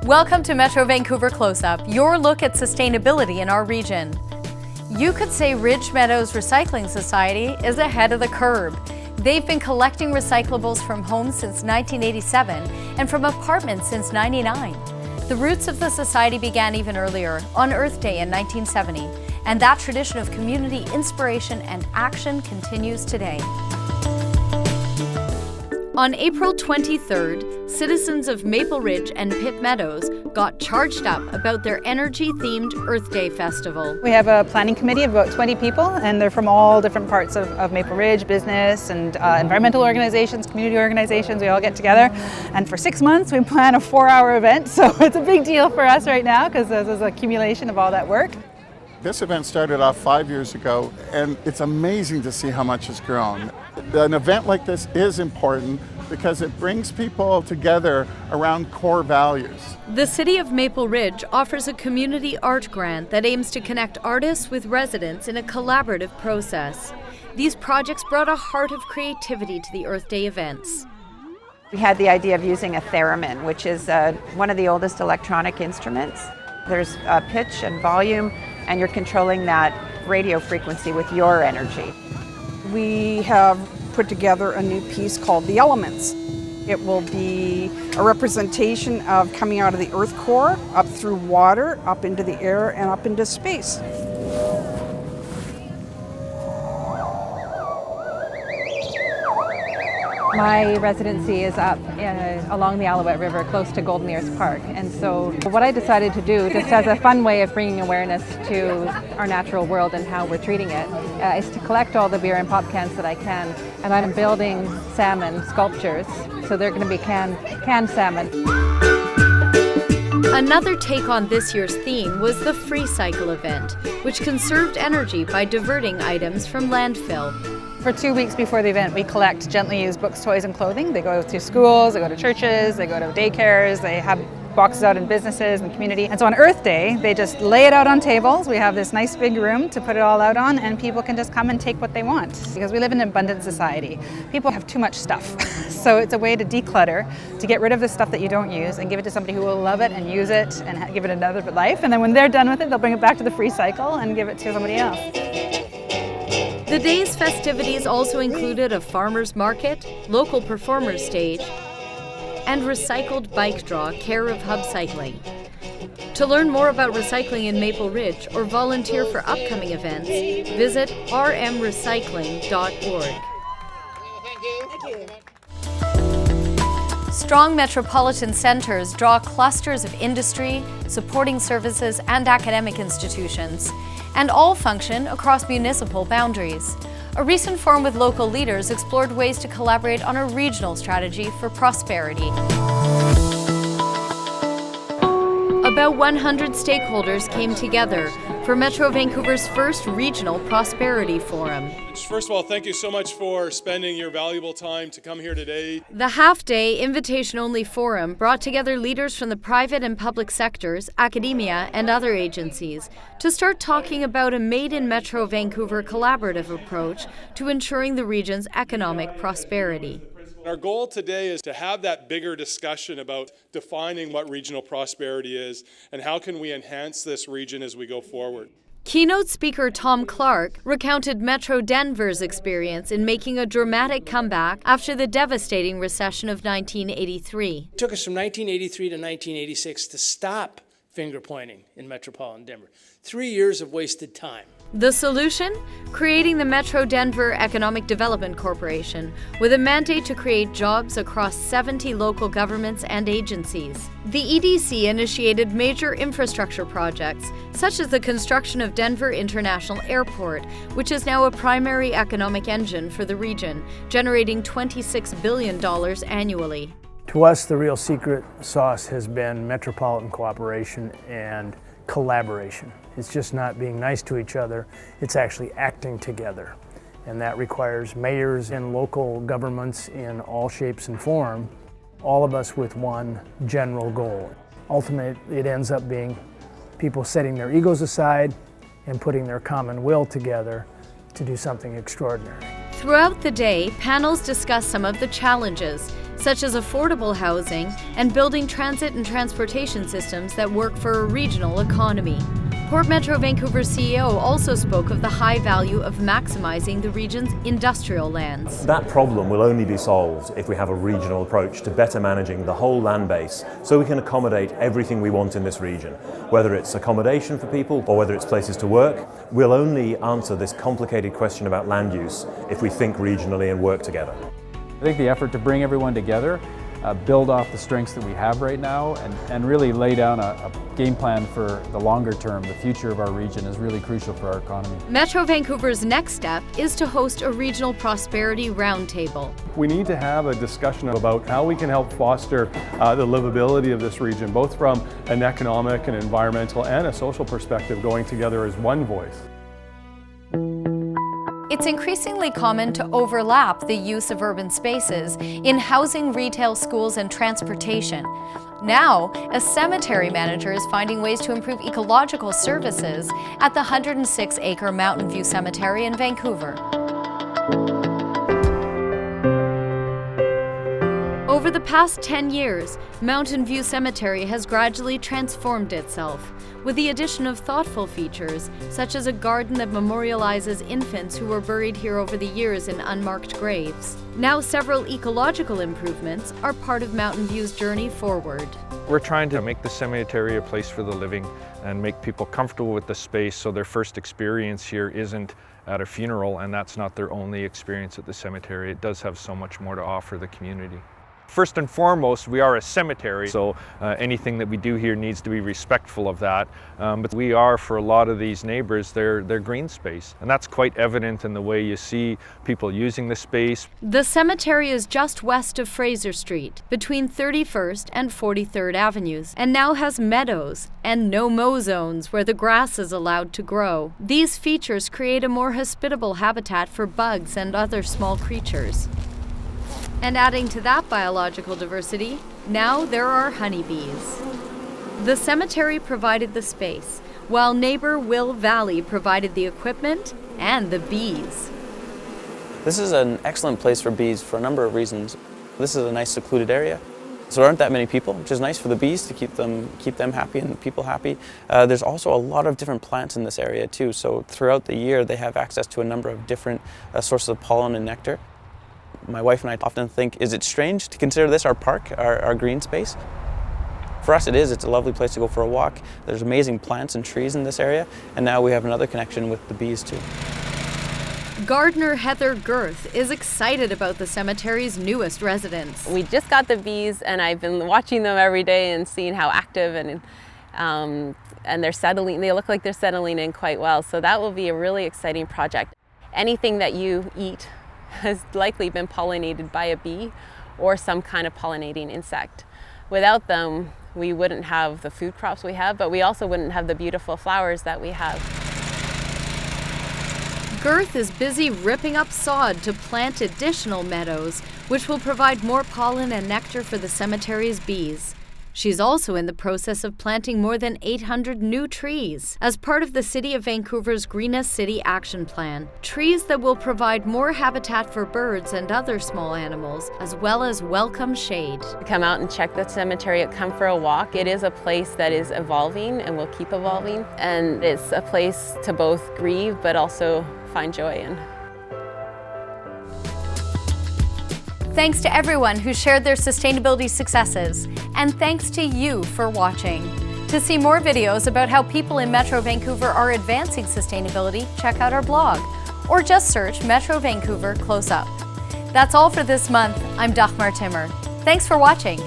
Welcome to Metro Vancouver Close-Up, your look at sustainability in our region. You could say Ridge Meadows Recycling Society is ahead of the curve. They've been collecting recyclables from homes since 1987 and from apartments since '99. The roots of the society began even earlier, on Earth Day in 1970, and that tradition of community inspiration and action continues today. On April 23rd, citizens of Maple Ridge and Pitt Meadows got charged up about their energy-themed Earth Day festival. We have a planning committee of about 20 people, and they're from all different parts of Maple Ridge, business and environmental organizations, community organizations. We all get together, and for 6 months we plan a 4-hour event, so it's a big deal for us right now because this is an accumulation of all that work. This event started off 5 years ago, and it's amazing to see how much has grown. An event like this is important because it brings people together around core values. The City of Maple Ridge offers a community art grant that aims to connect artists with residents in a collaborative process. These projects brought a heart of creativity to the Earth Day events. We had the idea of using a theremin, which is one of the oldest electronic instruments. There's pitch and volume, and you're controlling that radio frequency with your energy. We have put together a new piece called The Elements. It will be a representation of coming out of the earth core, up through water, up into the air, and up into space. My residency is up along the Alouette River, close to Golden Ears Park. And so what I decided to do, just as a fun way of bringing awareness to our natural world and how we're treating it, is to collect all the beer and pop cans that I can. And I'm building salmon sculptures, so they're going to be canned salmon. Another take on this year's theme was the Free Cycle event, which conserved energy by diverting items from landfill. For 2 weeks before the event, we collect gently used books, toys, and clothing. They go to schools, they go to churches, they go to daycares, they have boxes out in businesses and community. And so on Earth Day, they just lay it out on tables. We have this nice big room to put it all out on, and people can just come and take what they want. Because we live in an abundant society. People have too much stuff. So it's a way to declutter, to get rid of the stuff that you don't use and give it to somebody who will love it and use it and give it another life. And then when they're done with it, they'll bring it back to the Free Cycle and give it to somebody else. The day's festivities also included a farmer's market, local performers stage, and recycled bike draw, care of Hub Cycling. To learn more about recycling in Maple Ridge or volunteer for upcoming events, visit rmrecycling.org. Strong metropolitan centers draw clusters of industry, supporting services, and academic institutions, and all function across municipal boundaries. A recent forum with local leaders explored ways to collaborate on a regional strategy for prosperity. About 100 stakeholders came together for Metro Vancouver's first Regional Prosperity Forum. First of all, thank you so much for spending your valuable time to come here today. The half-day, invitation-only forum brought together leaders from the private and public sectors, academia, and other agencies to start talking about a made-in-Metro Vancouver collaborative approach to ensuring the region's economic prosperity. Our goal today is to have that bigger discussion about defining what regional prosperity is and how can we enhance this region as we go forward. Keynote speaker Tom Clark recounted Metro Denver's experience in making a dramatic comeback after the devastating recession of 1983. It took us from 1983 to 1986 to stop finger pointing in metropolitan Denver. 3 years of wasted time. The solution? Creating the Metro Denver Economic Development Corporation with a mandate to create jobs across 70 local governments and agencies. The EDC initiated major infrastructure projects, such as the construction of Denver International Airport, which is now a primary economic engine for the region, generating $26 billion annually. To us, the real secret sauce has been metropolitan cooperation and collaboration. It's just not being nice to each other, it's actually acting together. And that requires mayors and local governments in all shapes and form, all of us with one general goal. Ultimately, it ends up being people setting their egos aside and putting their common will together to do something extraordinary. Throughout the day, panels discussed some of the challenges such as affordable housing and building transit and transportation systems that work for a regional economy. Port Metro Vancouver's CEO also spoke of the high value of maximizing the region's industrial lands. That problem will only be solved if we have a regional approach to better managing the whole land base so we can accommodate everything we want in this region. Whether it's accommodation for people or whether it's places to work, we'll only answer this complicated question about land use if we think regionally and work together. I think the effort to bring everyone together, build off the strengths that we have right now, and really lay down a game plan for the longer term, the future of our region, is really crucial for our economy. Metro Vancouver's next step is to host a regional prosperity roundtable. We need to have a discussion about how we can help foster the livability of this region, both from an economic and environmental and a social perspective, going together as one voice. It's increasingly common to overlap the use of urban spaces in housing, retail, schools, and transportation. Now, a cemetery manager is finding ways to improve ecological services at the 106-acre Mountain View Cemetery in Vancouver. Over the past 10 years, Mountain View Cemetery has gradually transformed itself, with the addition of thoughtful features, such as a garden that memorializes infants who were buried here over the years in unmarked graves. Now several ecological improvements are part of Mountain View's journey forward. We're trying to make the cemetery a place for the living and make people comfortable with the space so their first experience here isn't at a funeral, and that's not their only experience at the cemetery. It does have so much more to offer the community. First and foremost, we are a cemetery, so anything that we do here needs to be respectful of that. But we are, for a lot of these neighbors, they're green space. And that's quite evident in the way you see people using the space. The cemetery is just west of Fraser Street, between 31st and 43rd Avenues, and now has meadows and no-mow zones where the grass is allowed to grow. These features create a more hospitable habitat for bugs and other small creatures. And adding to that biological diversity, now there are honeybees. The cemetery provided the space, while neighbor Will Valley provided the equipment and the bees. This is an excellent place for bees for a number of reasons. This is a nice secluded area, so there aren't that many people, which is nice for the bees to keep them happy and people happy. There's also a lot of different plants in this area too, so throughout the year they have access to a number of different sources of pollen and nectar. My wife and I often think, is it strange to consider this our park, our green space? For us it is. It's a lovely place to go for a walk. There's amazing plants and trees in this area, and now we have another connection with the bees too. Gardener Heather Girth is excited about the cemetery's newest residents. We just got the bees, and I've been watching them every day and seeing how active and they're settling. They look like they're settling in quite well, so that will be a really exciting project. Anything that you eat has likely been pollinated by a bee or some kind of pollinating insect. Without them, we wouldn't have the food crops we have, but we also wouldn't have the beautiful flowers that we have. Girth is busy ripping up sod to plant additional meadows, which will provide more pollen and nectar for the cemetery's bees. She's also in the process of planting more than 800 new trees as part of the City of Vancouver's Greenest City Action Plan. Trees that will provide more habitat for birds and other small animals, as well as welcome shade. Come out and check the cemetery, come for a walk. It is a place that is evolving and will keep evolving. And it's a place to both grieve but also find joy in. Thanks to everyone who shared their sustainability successes, and thanks to you for watching. To see more videos about how people in Metro Vancouver are advancing sustainability, check out our blog, or just search Metro Vancouver Close Up. That's all for this month. I'm Dagmar Timmer. Thanks for watching.